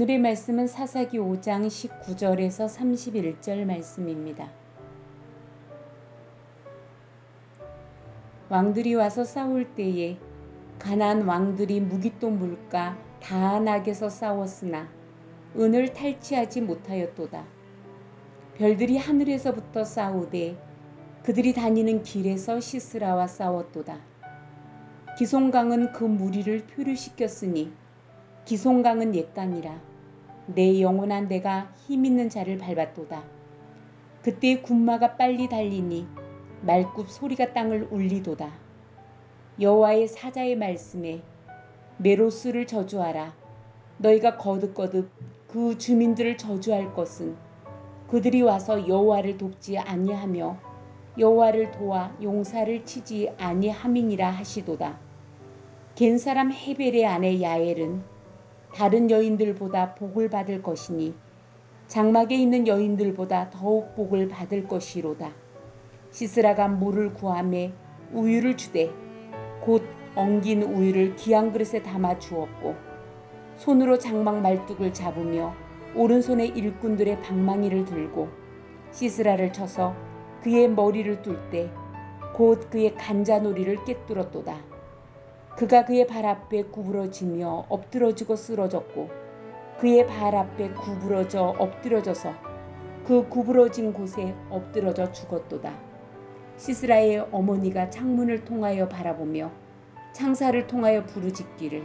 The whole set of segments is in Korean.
오늘의 말씀은 사사기 5장 19절에서 31절 말씀입니다. 왕들이 와서 싸울 때에 가나안 왕들이 무깃도 물가 다안악에서 싸웠으나 은을 탈취하지 못하였도다. 별들이 하늘에서부터 싸우되 그들이 다니는 길에서 시스라와 싸웠도다. 기송강은 그 무리를 표류시켰으니 기송강은 옛강이라 내 영원한 내가 힘있는 자를 밟았도다. 그때 군마가 빨리 달리니 말굽 소리가 땅을 울리도다. 여호와의 사자의 말씀에 메로스를 저주하라. 너희가 거듭거듭 그 주민들을 저주할 것은 그들이 와서 여호와를 돕지 아니하며 여호와를 도와 용사를 치지 아니함이니라 하시도다. 겐 사람 헤벨의 아내 야엘은 다른 여인들보다 복을 받을 것이니 장막에 있는 여인들보다 더욱 복을 받을 것이로다. 시스라가 물을 구하매 우유를 주되 곧 엉긴 우유를 기한 그릇에 담아 주었고 손으로 장막 말뚝을 잡으며 오른손에 일꾼들의 방망이를 들고 시스라를 쳐서 그의 머리를 뚫 때 곧 그의 간자놀이를 꿰뚫었도다. 그가 그의 발 앞에 구부러지며 엎드러지고 쓰러졌고 그의 발 앞에 구부러져 엎드려져서 그 구부러진 곳에 엎드러져 죽었도다. 시스라의 어머니가 창문을 통하여 바라보며 창사를 통하여 부르짖기를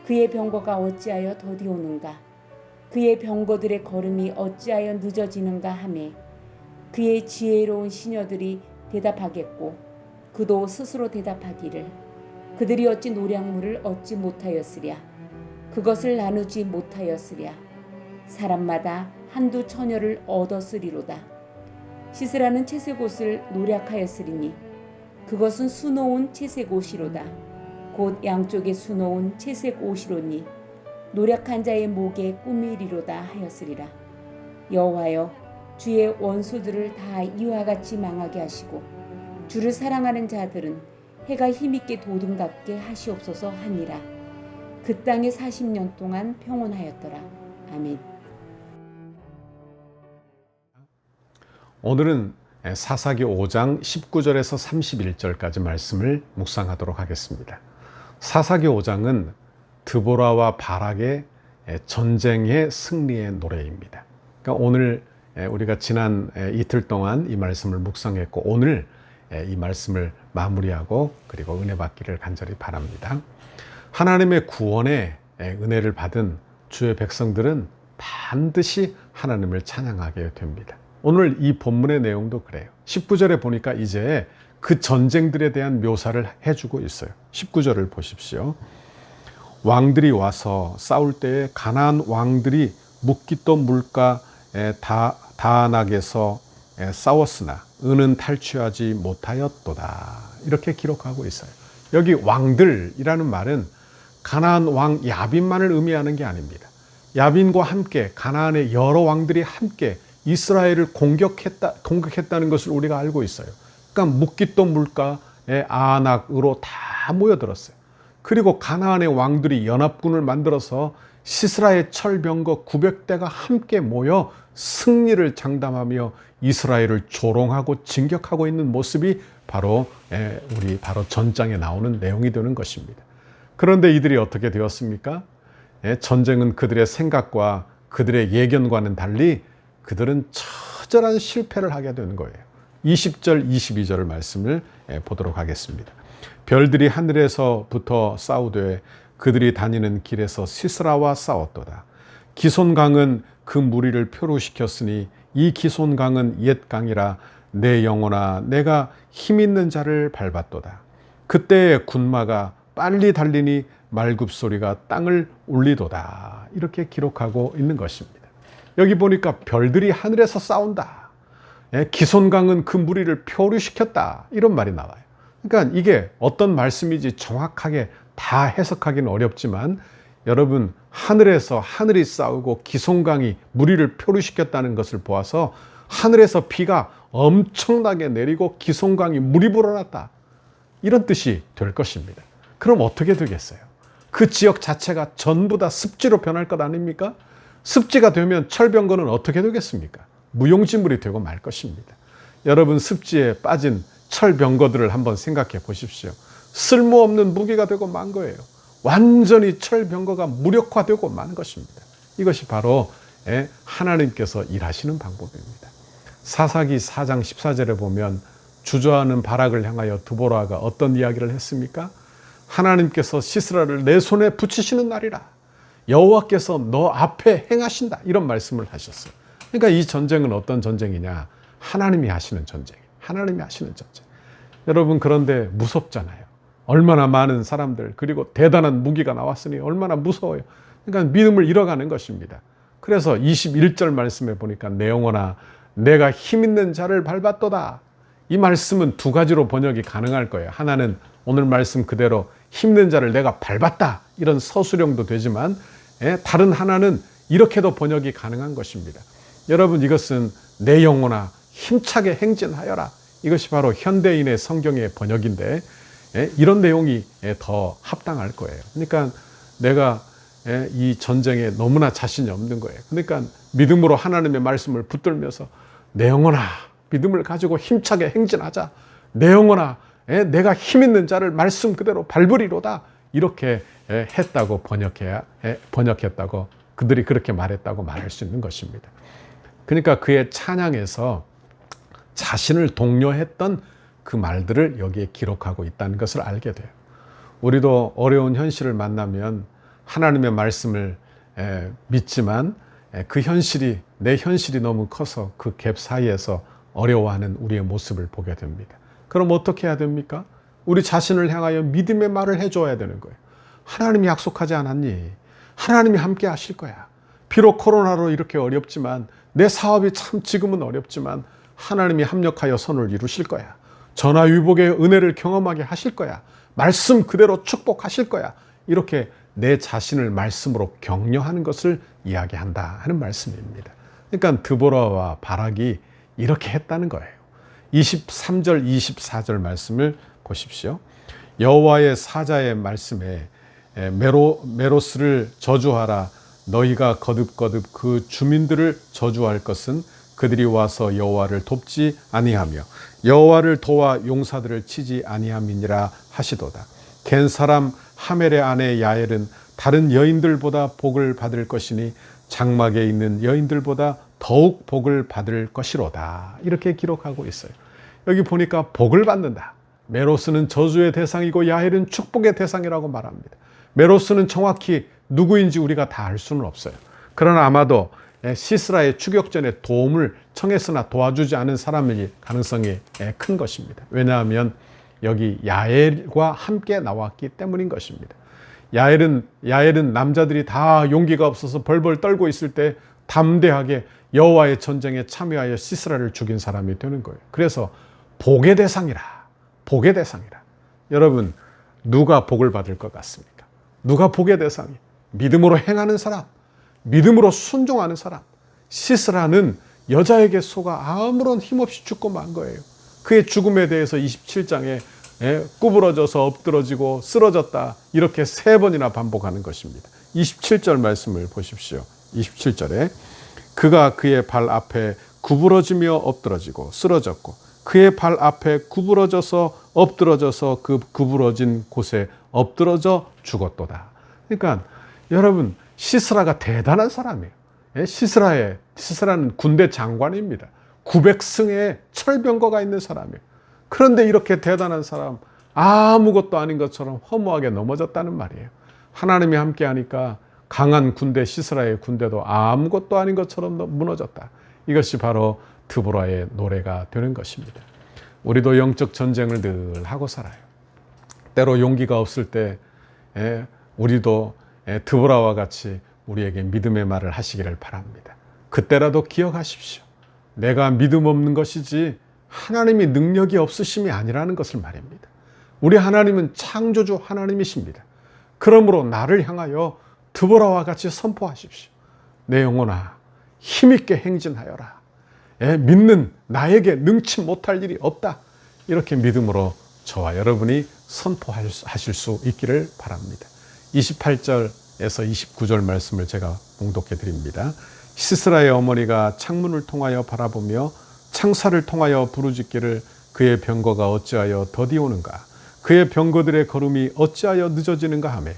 그의 병거가 어찌하여 더디오는가 그의 병거들의 걸음이 어찌하여 늦어지는가 하매 그의 지혜로운 시녀들이 대답하겠고 그도 스스로 대답하기를 그들이 어찌 노량물을 얻지 못하였으랴 그것을 나누지 못하였으랴 사람마다 한두 처녀를 얻었으리로다. 시스라는 채색 옷을 노략하였으리니 그것은 수놓은 채색 옷이로다. 곧 양쪽에 수놓은 채색 옷이로니 노략한 자의 목에 꾸미리로다 하였으리라. 여호와여 주의 원수들을 다 이와 같이 망하게 하시고 주를 사랑하는 자들은 해가 힘있게 도둠같게 하시옵소서 하니라. 그 땅에 40년 동안 평온하였더라. 아멘. 오늘은 사사기 5장 19절에서 31절까지 말씀을 묵상하도록 하겠습니다. 사사기 5장은 드보라와 바락의 전쟁의 승리의 노래입니다. 그러니까 오늘 우리가 지난 이틀 동안 이 말씀을 묵상했고 오늘 이 말씀을 마무리하고 그리고 은혜 받기를 간절히 바랍니다. 하나님의 구원의 은혜를 받은 주의 백성들은 반드시 하나님을 찬양하게 됩니다. 오늘 이 본문의 내용도 그래요. 19절에 보니까 이제 그 전쟁들에 대한 묘사를 해주고 있어요. 19절을 보십시오. 왕들이 와서 싸울 때에 가나안 왕들이 묵깃도 물가 다안악에서 싸웠으나 은은 탈취하지 못하였도다. 이렇게 기록하고 있어요. 여기 왕들이라는 말은 가나안 왕 야빈만을 의미하는 게 아닙니다. 야빈과 함께 가나안의 여러 왕들이 함께 이스라엘을 공격했다는 것을 우리가 알고 있어요. 그러니까 묵깃도 물가의 아낙으로 다 모여들었어요. 그리고 가나안의 왕들이 연합군을 만들어서 시스라의 철병거 900대가 함께 모여 승리를 장담하며 이스라엘을 조롱하고 진격하고 있는 모습이 바로 전장에 나오는 내용이 되는 것입니다. 그런데 이들이 어떻게 되었습니까? 전쟁은 그들의 생각과 그들의 예견과는 달리 그들은 처절한 실패를 하게 되는 거예요. 20절, 22절 말씀을 보도록 하겠습니다. 별들이 하늘에서부터 싸우되 그들이 다니는 길에서 시스라와 싸웠도다. 기손강은 그 무리를 표류시켰으니 이 기손강은 옛 강이라 내 영혼아 내가 힘있는 자를 밟았도다. 그때의 군마가 빨리 달리니 말굽 소리가 땅을 울리도다. 이렇게 기록하고 있는 것입니다. 여기 보니까 별들이 하늘에서 싸운다. 기손강은 그 무리를 표류시켰다. 이런 말이 나와요. 그러니까 이게 어떤 말씀인지 정확하게 다 해석하기는 어렵지만 여러분 하늘에서 하늘이 싸우고 기손강이 무리를 표류시켰다는 것을 보아서 하늘에서 비가 엄청나게 내리고 기손강이 물이 불어났다. 이런 뜻이 될 것입니다. 그럼 어떻게 되겠어요? 그 지역 자체가 전부 다 습지로 변할 것 아닙니까? 습지가 되면 철병거는 어떻게 되겠습니까? 무용지물이 되고 말 것입니다. 여러분, 습지에 빠진 철병거들을 한번 생각해 보십시오. 쓸모없는 무기가 되고 만 거예요. 완전히 철병거가 무력화되고 만 것입니다. 이것이 바로 하나님께서 일하시는 방법입니다. 사사기 4장 14절에 보면 주저하는 바락을 향하여 드보라가 어떤 이야기를 했습니까? 하나님께서 시스라를 내 손에 붙이시는 날이라. 여호와께서 너 앞에 행하신다. 이런 말씀을 하셨어요. 그러니까 이 전쟁은 어떤 전쟁이냐? 하나님이 하시는 전쟁. 하나님이 하시는 전쟁. 여러분, 그런데 무섭잖아요. 얼마나 많은 사람들, 그리고 대단한 무기가 나왔으니 얼마나 무서워요. 그러니까 믿음을 잃어가는 것입니다. 그래서 21절 말씀에 보니까 내 영혼아 내가 힘 있는 자를 밟았도다. 이 말씀은 두 가지로 번역이 가능할 거예요. 하나는 오늘 말씀 그대로 힘든 자를 내가 밟았다. 이런 서술형도 되지만 다른 하나는 이렇게도 번역이 가능한 것입니다. 여러분, 이것은 내 영혼아 힘차게 행진하여라. 이것이 바로 현대인의 성경의 번역인데 이런 내용이 더 합당할 거예요. 그러니까 내가 이 전쟁에 너무나 자신이 없는 거예요. 그러니까 믿음으로 하나님의 말씀을 붙들면서 내 영혼아 믿음을 가지고 힘차게 행진하자. 내 영혼아 내가 힘 있는 자를 말씀 그대로 밟으리로다. 이렇게 했다고 번역했다고 그들이 그렇게 말했다고 말할 수 있는 것입니다. 그러니까 그의 찬양에서 자신을 독려했던 그 말들을 여기에 기록하고 있다는 것을 알게 돼요. 우리도 어려운 현실을 만나면 하나님의 말씀을 믿지만 그 현실이 내 현실이 너무 커서 그 갭 사이에서 어려워하는 우리의 모습을 보게 됩니다. 그럼 어떻게 해야 됩니까? 우리 자신을 향하여 믿음의 말을 해줘야 되는 거예요. 하나님이 약속하지 않았니? 하나님이 함께 하실 거야. 비록 코로나로 이렇게 어렵지만 내 사업이 참 지금은 어렵지만 하나님이 합력하여 선을 이루실 거야. 전화위복의 은혜를 경험하게 하실 거야. 말씀 그대로 축복하실 거야. 이렇게 내 자신을 말씀으로 격려하는 것을 이야기한다 하는 말씀입니다. 그러니까 드보라와 바락이 이렇게 했다는 거예요. 23절 24절 말씀을 보십시오. 여호와의 사자의 말씀에 메로스를 저주하라. 너희가 거듭거듭 그 주민들을 저주할 것은 그들이 와서 여호와를 돕지 아니하며 여호와를 도와 용사들을 치지 아니함이니라 하시도다. 겐 사람 하멜의 아내 야엘은 다른 여인들보다 복을 받을 것이니 장막에 있는 여인들보다 더욱 복을 받을 것이로다. 이렇게 기록하고 있어요. 여기 보니까 복을 받는다. 메로스는 저주의 대상이고 야헬은 축복의 대상이라고 말합니다. 메로스는 정확히 누구인지 우리가 다 알 수는 없어요. 그러나 아마도 시스라의 추격전에 도움을 청했으나 도와주지 않은 사람일 가능성이 큰 것입니다. 왜냐하면 여기 야엘과 함께 나왔기 때문인 것입니다. 야엘은 남자들이 다 용기가 없어서 벌벌 떨고 있을 때 담대하게 여호와의 전쟁에 참여하여 시스라를 죽인 사람이 되는 거예요. 그래서 복의 대상이라. 복의 대상이라. 여러분, 누가 복을 받을 것 같습니까? 누가 복의 대상이? 믿음으로 행하는 사람, 믿음으로 순종하는 사람. 시스라는 여자에게 속아 아무런 힘없이 죽고 만 거예요. 그의 죽음에 대해서 27장에 구부러져서 엎드러지고 쓰러졌다. 이렇게 3번이나 반복하는 것입니다. 27절 말씀을 보십시오. 27절에 그가 그의 발 앞에 구부러지며 엎드러지고 쓰러졌고 그의 발 앞에 구부러져서 엎드러져서 그 구부러진 곳에 엎드러져 죽었도다. 그러니까 여러분, 시스라가 대단한 사람이에요. 시스라는 군대 장관입니다. 900승의 철병거가 있는 사람이에요. 그런데 이렇게 대단한 사람, 아무것도 아닌 것처럼 허무하게 넘어졌다는 말이에요. 하나님이 함께 하니까 강한 군대 시스라의 군대도 아무것도 아닌 것처럼 무너졌다. 이것이 바로 드보라의 노래가 되는 것입니다. 우리도 영적 전쟁을 늘 하고 살아요. 때로 용기가 없을 때 우리도 드보라와 같이 우리에게 믿음의 말을 하시기를 바랍니다. 그때라도 기억하십시오. 내가 믿음 없는 것이지 하나님이 능력이 없으심이 아니라는 것을 말입니다. 우리 하나님은 창조주 하나님이십니다. 그러므로 나를 향하여 드보라와 같이 선포하십시오. 내 영혼아 힘있게 행진하여라. 믿는 나에게 능치 못할 일이 없다. 이렇게 믿음으로 저와 여러분이 선포하실 수 있기를 바랍니다. 28절 29절 말씀을 제가 봉독해 드립니다. 시스라의 어머니가 창문을 통하여 바라보며 창살을 통하여 부르짖기를 그의 병거가 어찌하여 더디오는가, 그의 병거들의 걸음이 어찌하여 늦어지는가 하며,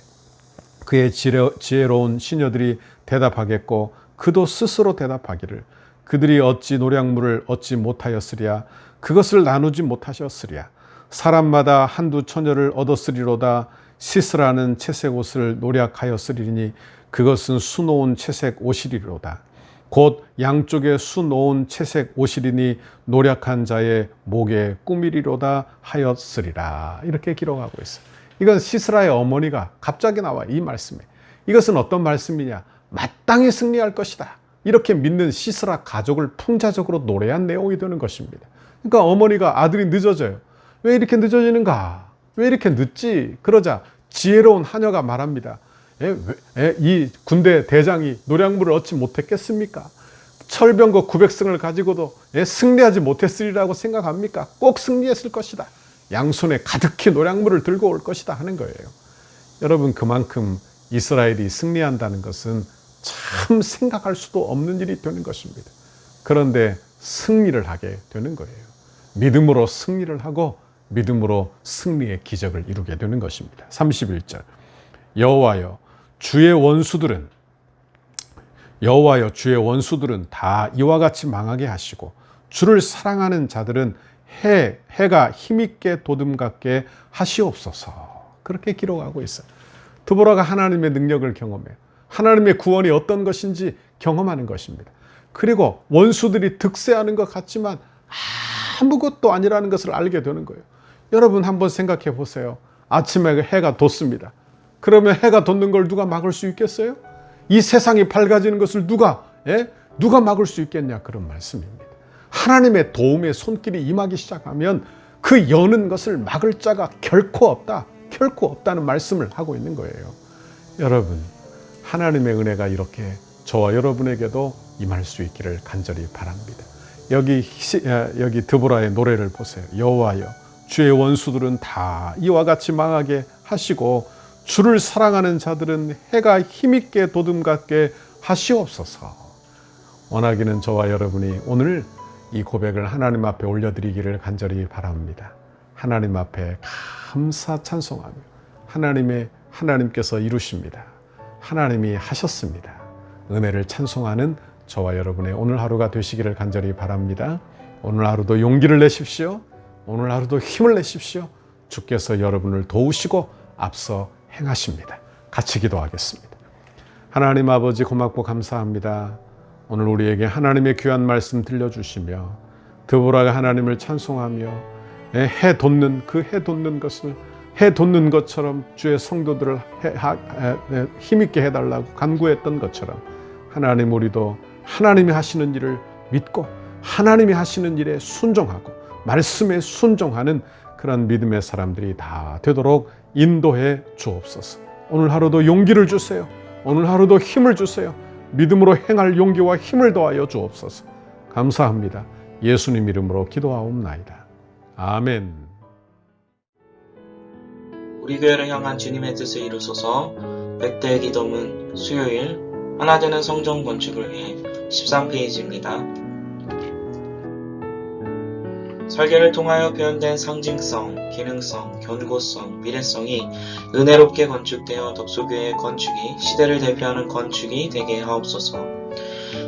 그의 지혜로운 시녀들이 대답하겠고 그도 스스로 대답하기를 그들이 어찌 노량물을 얻지 못하였으랴, 그것을 나누지 못하셨으랴. 사람마다 한두 처녀를 얻었으리로다. 시스라는 채색 옷을 노략하였으리니 그것은 수놓은 채색 옷이리로다. 곧 양쪽에 수놓은 채색 옷이리니 노략한 자의 목에 꾸미리로다 하였으리라. 이렇게 기록하고 있어요. 이건 시스라의 어머니가 갑자기 나와 이 말씀에. 이것은 어떤 말씀이냐? 마땅히 승리할 것이다. 이렇게 믿는 시스라 가족을 풍자적으로 노래한 내용이 되는 것입니다. 그러니까 어머니가 아들이 늦어져요. 왜 이렇게 늦어지는가? 왜 이렇게 늦지? 그러자 지혜로운 하녀가 말합니다. 이 군대 대장이 노량물을 얻지 못했겠습니까? 철병거 900승을 가지고도 승리하지 못했으리라고 생각합니까? 꼭 승리했을 것이다. 양손에 가득히 노량물을 들고 올 것이다 하는 거예요. 여러분, 그만큼 이스라엘이 승리한다는 것은 참 생각할 수도 없는 일이 되는 것입니다. 그런데 승리를 하게 되는 거예요. 믿음으로 승리를 하고 믿음으로 승리의 기적을 이루게 되는 것입니다. 31절 여호와여 주의 원수들은 다 이와 같이 망하게 하시고 주를 사랑하는 자들은 해가 힘있게 도듬갑게 하시옵소서. 그렇게 기록하고 있어요. 드보라가 하나님의 능력을 경험해요. 하나님의 구원이 어떤 것인지 경험하는 것입니다. 그리고 원수들이 득세하는 것 같지만 아무것도 아니라는 것을 알게 되는 거예요. 여러분 한번 생각해 보세요. 아침에 해가 돋습니다. 그러면 해가 돋는 걸 누가 막을 수 있겠어요? 이 세상이 밝아지는 것을 누가 막을 수 있겠냐, 그런 말씀입니다. 하나님의 도움의 손길이 임하기 시작하면 그 여는 것을 막을 자가 결코 없다는 말씀을 하고 있는 거예요. 여러분, 하나님의 은혜가 이렇게 저와 여러분에게도 임할 수 있기를 간절히 바랍니다. 여기 드보라의 노래를 보세요. 여호와여 주의 원수들은 다 이와 같이 망하게 하시고 주를 사랑하는 자들은 해가 힘있게 도듬갑게 하시옵소서. 원하기는 저와 여러분이 오늘 이 고백을 하나님 앞에 올려드리기를 간절히 바랍니다. 하나님 앞에 감사 찬송하며 하나님께서 이루십니다. 하나님이 하셨습니다. 은혜를 찬송하는 저와 여러분의 오늘 하루가 되시기를 간절히 바랍니다. 오늘 하루도 용기를 내십시오. 오늘 하루도 힘을 내십시오. 주께서 여러분을 도우시고 앞서 행하십니다. 같이 기도하겠습니다. 하나님 아버지, 고맙고 감사합니다. 오늘 우리에게 하나님의 귀한 말씀 들려주시며 드보라가 하나님을 찬송하며 해 돋는 것처럼 주의 성도들을 힘있게 해달라고 간구했던 것처럼 하나님, 우리도 하나님이 하시는 일을 믿고 하나님이 하시는 일에 순종하고 말씀에 순종하는 그런 믿음의 사람들이 다 되도록 인도해 주옵소서. 오늘 하루도 용기를 주세요. 오늘 하루도 힘을 주세요. 믿음으로 행할 용기와 힘을 더하여 주옵소서. 감사합니다. 예수님 이름으로 기도하옵나이다. 아멘. 우리 교회를 향한 주님의 뜻을 이루소서. 100대 기도문 수요일 하나 되는 성전 건축을 위해 13페이지입니다. 설계를 통하여 표현된 상징성, 기능성, 견고성, 미래성이 은혜롭게 건축되어 덕소교회의 건축이 시대를 대표하는 건축이 되게 하옵소서.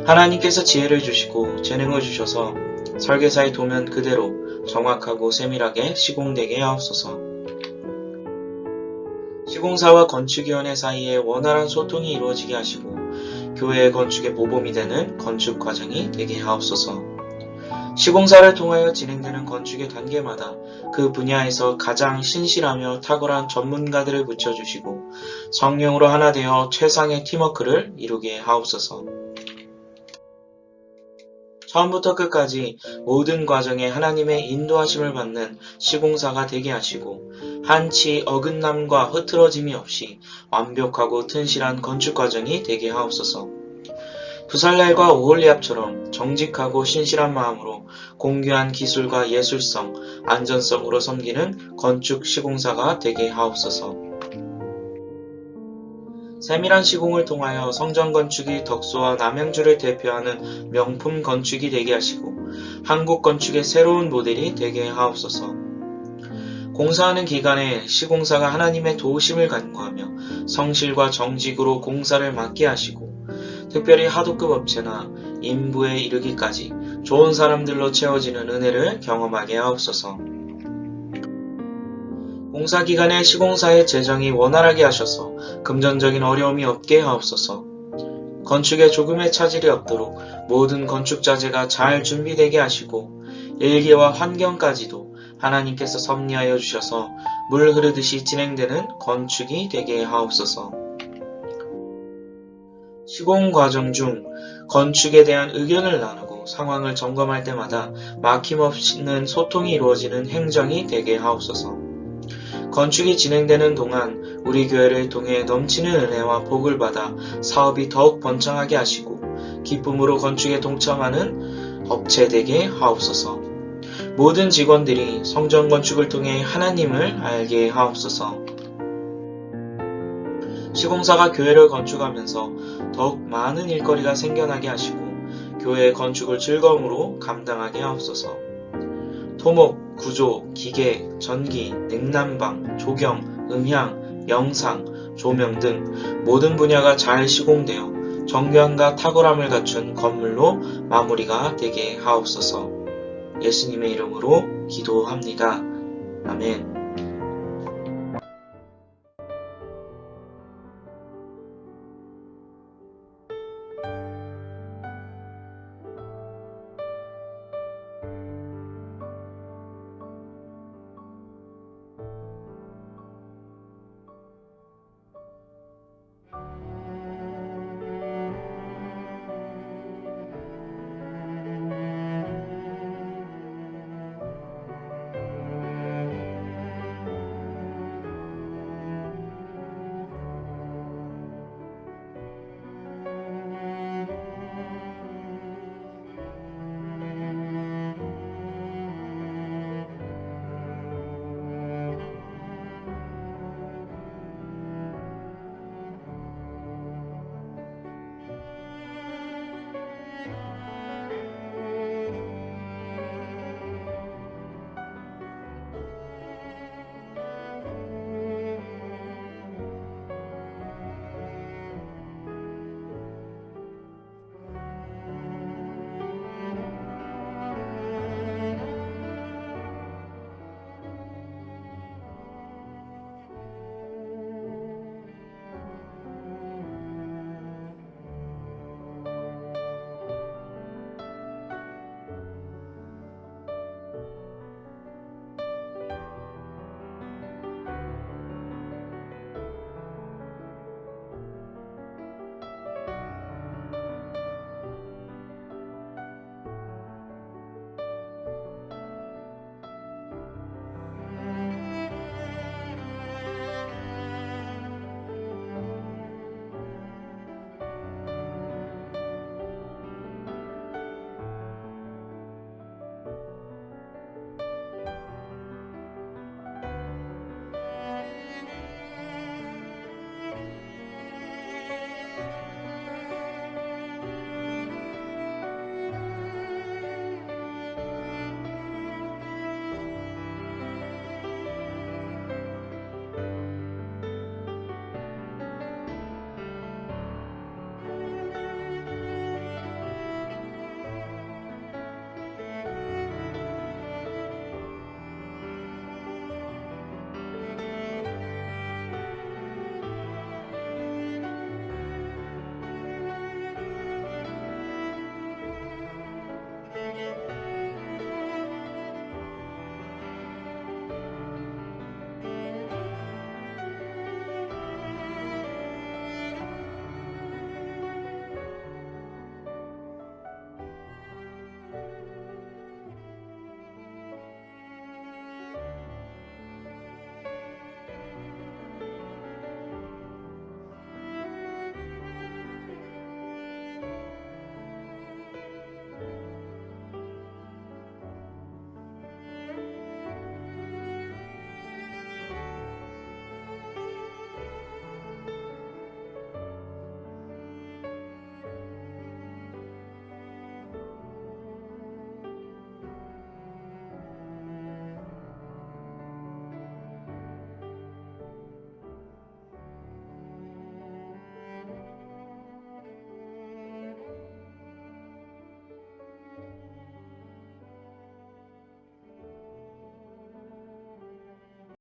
하나님께서 지혜를 주시고 재능을 주셔서 설계사의 도면 그대로 정확하고 세밀하게 시공되게 하옵소서. 시공사와 건축위원회 사이에 원활한 소통이 이루어지게 하시고 교회의 건축의 모범이 되는 건축 과정이 되게 하옵소서. 시공사를 통하여 진행되는 건축의 단계마다 그 분야에서 가장 신실하며 탁월한 전문가들을 붙여주시고 성령으로 하나 되어 최상의 팀워크를 이루게 하옵소서. 처음부터 끝까지 모든 과정에 하나님의 인도하심을 받는 시공사가 되게 하시고 한치 어긋남과 흐트러짐이 없이 완벽하고 튼실한 건축 과정이 되게 하옵소서. 부살렐과 오홀리압처럼 정직하고 신실한 마음으로 공교한 기술과 예술성, 안전성으로 섬기는 건축 시공사가 되게 하옵소서. 세밀한 시공을 통하여 성전 건축이 덕소와 남양주를 대표하는 명품 건축이 되게 하시고 한국 건축의 새로운 모델이 되게 하옵소서. 공사하는 기간에 시공사가 하나님의 도우심을 간구하며 성실과 정직으로 공사를 맡게 하시고 특별히 하도급 업체나 인부에 이르기까지 좋은 사람들로 채워지는 은혜를 경험하게 하옵소서. 공사 기간에 시공사의 재정이 원활하게 하셔서 금전적인 어려움이 없게 하옵소서. 건축에 조금의 차질이 없도록 모든 건축 자재가 잘 준비되게 하시고 일기와 환경까지도 하나님께서 섭리하여 주셔서 물 흐르듯이 진행되는 건축이 되게 하옵소서. 시공 과정 중 건축에 대한 의견을 나누고 상황을 점검할 때마다 막힘없는 소통이 이루어지는 행정이 되게 하옵소서. 건축이 진행되는 동안 우리 교회를 통해 넘치는 은혜와 복을 받아 사업이 더욱 번창하게 하시고 기쁨으로 건축에 동참하는 업체 되게 하옵소서. 모든 직원들이 성전 건축을 통해 하나님을 알게 하옵소서. 시공사가 교회를 건축하면서 더욱 많은 일거리가 생겨나게 하시고 교회의 건축을 즐거움으로 감당하게 하옵소서. 토목, 구조, 기계, 전기, 냉난방, 조경, 음향, 영상, 조명 등 모든 분야가 잘 시공되어 정교함과 탁월함을 갖춘 건물로 마무리가 되게 하옵소서. 예수님의 이름으로 기도합니다. 아멘.